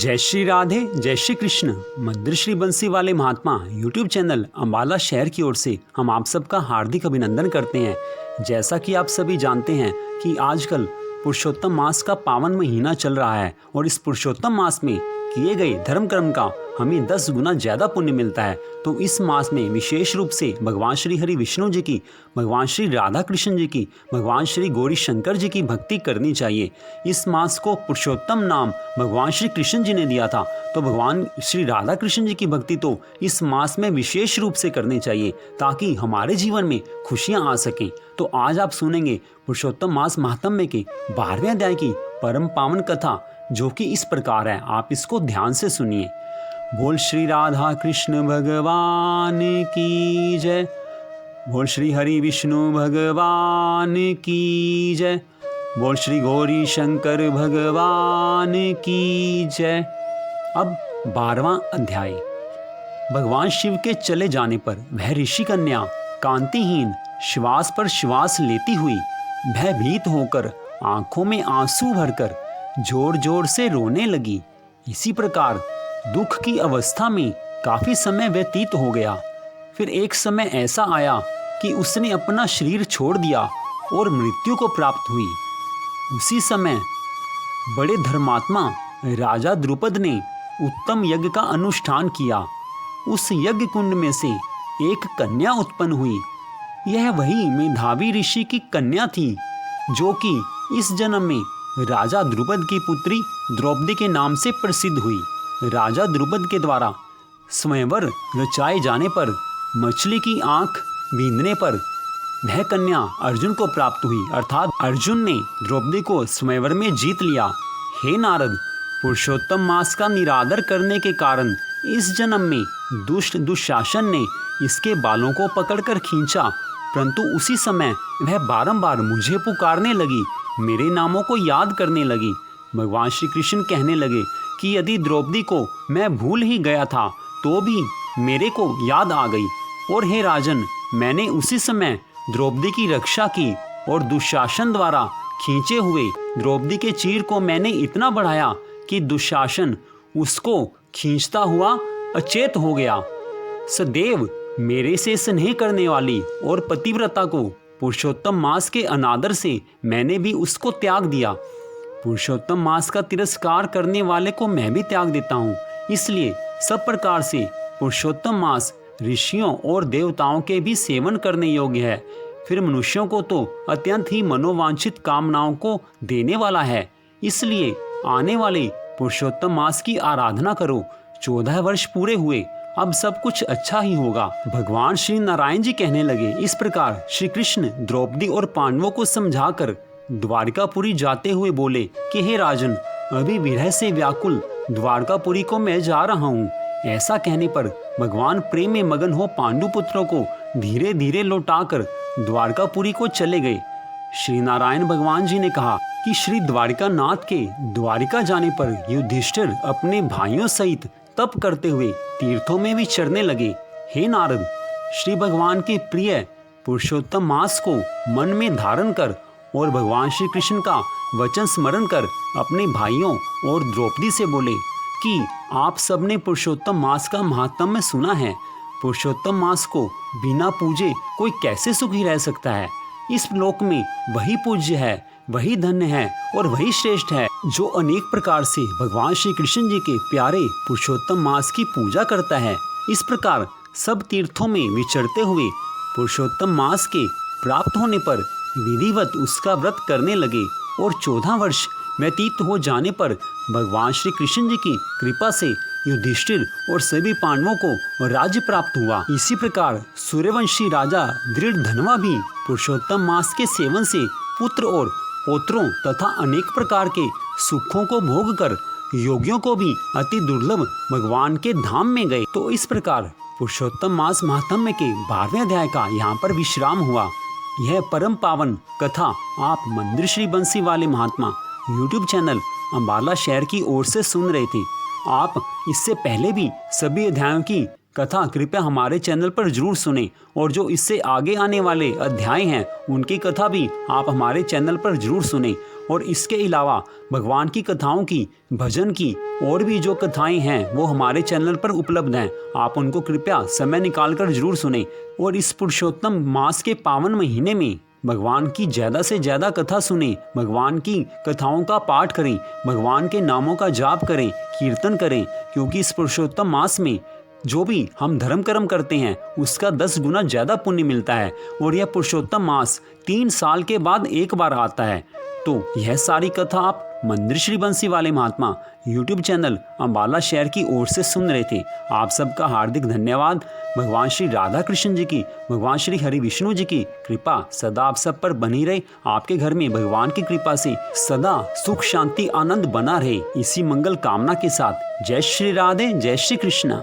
जय श्री राधे, जय श्री कृष्ण। मंदिर श्री बंसी वाले महात्मा यूट्यूब चैनल अम्बाला शहर की ओर से हम आप सबका हार्दिक अभिनंदन करते हैं। जैसा कि आप सभी जानते हैं कि आजकल पुरुषोत्तम मास का पावन महीना चल रहा है और इस पुरुषोत्तम मास में किए गए धर्म कर्म का हमें 10 गुना ज़्यादा पुण्य मिलता है। तो इस मास में विशेष रूप से भगवान श्री हरि विष्णु जी की, भगवान श्री राधा कृष्ण जी की, भगवान श्री गौरी शंकर जी की भक्ति करनी चाहिए। इस मास को पुरुषोत्तम नाम भगवान श्री कृष्ण जी ने दिया था, तो भगवान श्री राधा कृष्ण जी की भक्ति तो इस मास में विशेष रूप से करनी चाहिए ताकि हमारे जीवन में खुशियाँ आ सकें। तो आज आप सुनेंगे पुरुषोत्तम मास महात्म्य के 12वें अध्याय की परम पावन कथा, जो कि इस प्रकार है। आप इसको ध्यान से सुनिए। बोल श्री राधा कृष्ण भगवान की जय। बोल श्री हरि विष्णु भगवान की जय। बोल श्री गौरी शंकर भगवान की जय। अब 12वां अध्याय। भगवान शिव के चले जाने पर वह ऋषि कन्या कांतिहीन श्वास पर श्वास लेती हुई भयभीत होकर आंखों में आंसू भरकर जोर जोर से रोने लगी। इसी प्रकार दुख की अवस्था में काफी समय व्यतीत हो गया। फिर एक समय ऐसा आया कि उसने अपना शरीर छोड़ दिया और मृत्यु को प्राप्त हुई। उसी समय बड़े धर्मात्मा राजा द्रुपद ने उत्तम यज्ञ का अनुष्ठान किया। उस यज्ञ कुंड में से एक कन्या उत्पन्न हुई। यह वही मेधावी ऋषि की कन्या थी, जो कि इस जन्म में राजा द्रुपद की पुत्री द्रौपदी के नाम से प्रसिद्ध हुई। राजा द्रुपद के द्वारा स्वयंवर रचाए जाने पर मछली की आंख बींधने पर वह कन्या अर्जुन को प्राप्त हुई, अर्थात अर्जुन ने द्रौपदी को स्वयंवर में जीत लिया। हे नारद, पुरुषोत्तम मास का निरादर करने के कारण इस जन्म में दुष्ट दुशासन ने इसके बालों को पकड़कर खींचा, परंतु उसी समय वह बारंबार मुझे पुकारने लगी, मेरे नामों को याद करने लगी। भगवान श्री कृष्ण कहने लगे कि यदि द्रौपदी को मैं भूल ही गया था तो भी मेरे को याद आ गई। और हे राजन, मैंने उसी समय द्रौपदी की रक्षा की और दुशासन द्वारा खींचे हुए द्रौपदी के चीर को मैंने इतना बढ़ाया कि दुशासन उसको खींचता हुआ अचेत हो गया। सदैव मेरे से स्नेह करने वाली और पतिव्रता को पुरुषोत्तम मास के अनादर से मैंने भी उसको त्याग दिया। पुरुषोत्तम मास का तिरस्कार करने वाले को मैं भी त्याग देता हूँ। इसलिए सब प्रकार से पुरुषोत्तम मास ऋषियों और देवताओं के भी सेवन करने योग्य है। फिर मनुष्यों को तो अत्यंत ही मनोवांछित कामनाओं को देने वाला है। इसलिए आने वाले पुरुषोत्तम मास की आराधना करो। 14 वर्ष पूरे हुए, अब सब कुछ अच्छा ही होगा। भगवान श्री नारायण जी कहने लगे। इस प्रकार श्री कृष्ण द्रौपदी और पांडवों को समझाकर द्वारकापुरी जाते हुए बोले कि हे राजन, अभी विरह से व्याकुल द्वारकापुरी को मैं जा रहा हूँ। ऐसा कहने पर भगवान प्रेम में मगन हो पांडु पुत्रों को धीरे धीरे लौटाकर द्वारकापुरी को चले गए। श्री नारायण भगवान जी ने कहा कि श्री द्वारिका नाथ के द्वारिका जाने पर युधिष्ठिर अपने भाइयों सहित तप करते हुए तीर्थों में भी चढ़ने लगे। हे नारद, श्री भगवान के प्रिय पुरुषोत्तम मास को मन में धारण कर और भगवान श्री कृष्ण का वचन स्मरण कर अपने भाइयों और द्रौपदी से बोले कि आप सबने पुरुषोत्तम मास का महात्म्य सुना है। पुरुषोत्तम मास को बिना पूजे कोई कैसे सुखी रह सकता है। इस लोक में वही पूज्य है, वही धन्य है और वही श्रेष्ठ है जो अनेक प्रकार से भगवान श्री कृष्ण जी के प्यारे पुरुषोत्तम मास की पूजा करता है। इस प्रकार सब तीर्थों में विचरते हुए पुरुषोत्तम मास के प्राप्त होने पर विधिवत उसका व्रत करने लगे और 14 वर्ष व्यतीत हो जाने पर भगवान श्री कृष्ण जी की कृपा से युधिष्ठिर और सभी पांडवों को राज्य प्राप्त हुआ। इसी प्रकार सूर्यवंशी राजा दृढ़धनवा भी पुरुषोत्तम मास के सेवन से पुत्र और पौत्रों तथा अनेक प्रकार के सुखों को भोग कर योगियों को भी अति दुर्लभ भगवान के धाम में गए। तो इस प्रकार पुरुषोत्तम मास महात्म्य के 12वें अध्याय का यहाँ पर विश्राम हुआ। यह परम पावन कथा आप मंदिर श्री बंसी वाले महात्मा यूट्यूब चैनल अम्बाला शहर की ओर से सुन रहे थे। आप इससे पहले भी सभी अध्यायों की कथा कृपया हमारे चैनल पर जरूर सुनें, और जो इससे आगे आने वाले अध्याय हैं उनकी कथा भी आप हमारे चैनल पर जरूर सुनें। और इसके अलावा भगवान की कथाओं की, भजन की और भी जो कथाएं हैं वो हमारे चैनल पर उपलब्ध हैं। आप उनको कृपया समय निकालकर जरूर सुनें और इस पुरुषोत्तम मास के पावन महीने में भगवान की ज़्यादा से ज़्यादा कथा सुनें, भगवान की कथाओं का पाठ करें, भगवान के नामों का जाप करें, कीर्तन करें, क्योंकि इस पुरुषोत्तम मास में जो भी हम धर्म कर्म करते हैं उसका 10 गुना ज़्यादा पुण्य मिलता है। और यह पुरुषोत्तम मास 3 साल के बाद एक बार आता है। तो यह सारी कथा आप मंदिर श्री बंसी वाले महात्मा यूट्यूब चैनल अम्बाला शहर की ओर से सुन रहे थे। आप सबका हार्दिक धन्यवाद। भगवान श्री राधा कृष्ण जी की, भगवान श्री हरि विष्णु जी की कृपा सदा आप सब पर बनी रहे। आपके घर में भगवान की कृपा से सदा सुख शांति आनंद बना रहे। इसी मंगल कामना के साथ जय श्री राधे, जय श्री कृष्ण।